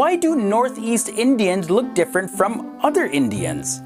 why do Northeast Indians look different from other Indians?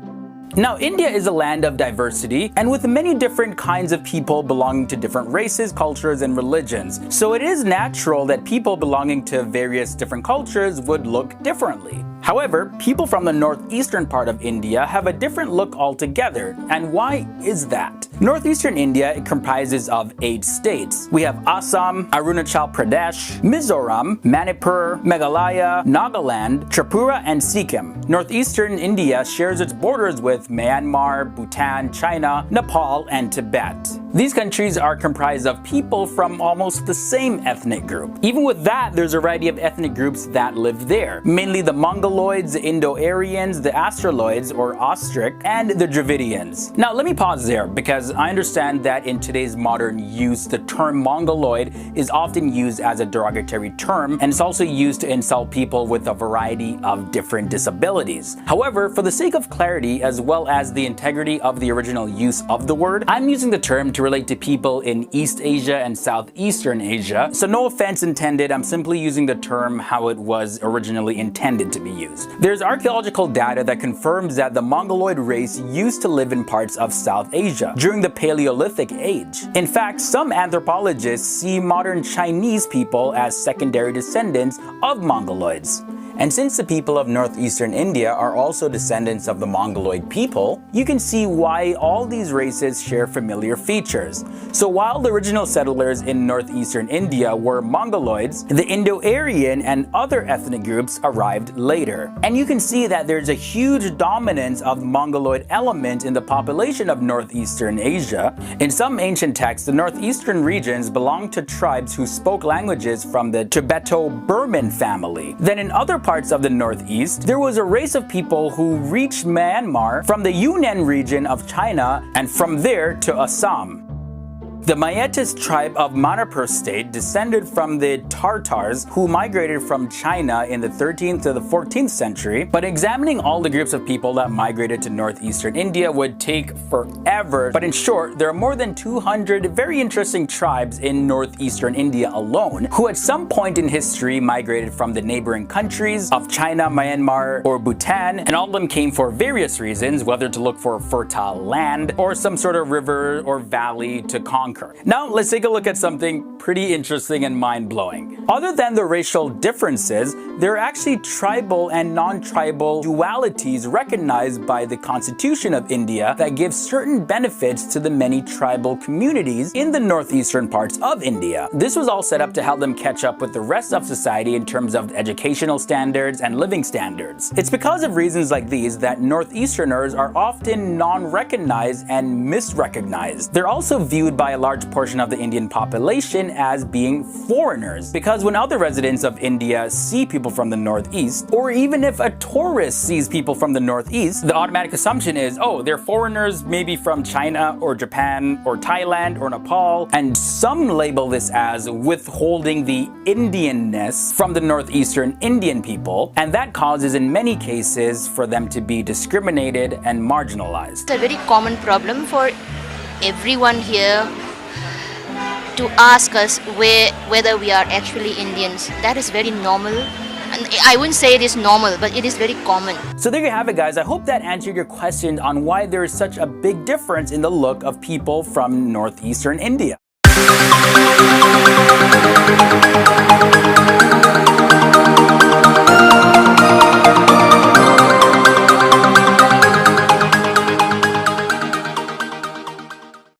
Now, India is a land of diversity and with many different kinds of people belonging to different races, cultures, and religions. So it is natural that people belonging to various different cultures would look differently. However, people from the northeastern part of India have a different look altogether. And why is that? Northeastern India comprises of 8 states. We have Assam, Arunachal Pradesh, Mizoram, Manipur, Meghalaya, Nagaland, Tripura, and Sikkim. Northeastern India shares its borders with Myanmar, Bhutan, China, Nepal, and Tibet. These countries are comprised of people from almost the same ethnic group. Even with that, there's a variety of ethnic groups that live there, mainly the Mongoloids, the Indo-Aryans, the Australoids or Austric, and the Dravidians. Now let me pause there because I understand that in today's modern use, the term Mongoloid is often used as a derogatory term, and it's also used to insult people with a variety of different disabilities. However, for the sake of clarity as well as the integrity of the original use of the word, I'm using the term to relate to people in East Asia and Southeastern Asia. So no offense intended, I'm simply using the term how it was originally intended to be used. There's archaeological data that confirms that the Mongoloid race used to live in parts of South Asia during the Paleolithic age. In fact, some anthropologists see modern Chinese people as secondary descendants of Mongoloids. And since the people of northeastern India are also descendants of the Mongoloid people, you can see why all these races share familiar features. So while the original settlers in northeastern India were Mongoloids, the Indo-Aryan and other ethnic groups arrived later. And you can see that there's a huge dominance of Mongoloid element in the population of northeastern Asia. In some ancient texts, the northeastern regions belonged to tribes who spoke languages from the Tibeto-Burman family. Then in other parts of the northeast, there was a race of people who reached Myanmar from the Yunnan region of China and from there to Assam. The Mayetis tribe of Manipur state descended from the Tartars who migrated from China in the 13th to the 14th century, but examining all the groups of people that migrated to northeastern India would take forever. But in short, there are more than 200 very interesting tribes in northeastern India alone who at some point in history migrated from the neighboring countries of China, Myanmar, or Bhutan, and all of them came for various reasons, whether to look for fertile land or some sort of river or valley to conquer. Now let's take a look at something pretty interesting and mind-blowing. Other than the racial differences, there are actually tribal and non-tribal dualities recognized by the Constitution of India that give certain benefits to the many tribal communities in the northeastern parts of India. This was all set up to help them catch up with the rest of society in terms of educational standards and living standards. It's because of reasons like these that northeasterners are often non-recognized and misrecognized. They're also viewed by a large portion of the Indian population as being foreigners, because when other residents of India see people from the northeast, or even if a tourist sees people from the northeast, the automatic assumption is, oh, they're foreigners maybe from China or Japan or Thailand or Nepal, and some label this as withholding the Indianness from the northeastern Indian people, and that causes in many cases for them to be discriminated and marginalized. It's a very common problem for everyone here to ask us whether we are actually Indians. That is very normal. And I wouldn't say it is normal, but it is very common. So there you have it, guys. I hope that answered your question on why there is such a big difference in the look of people from northeastern India.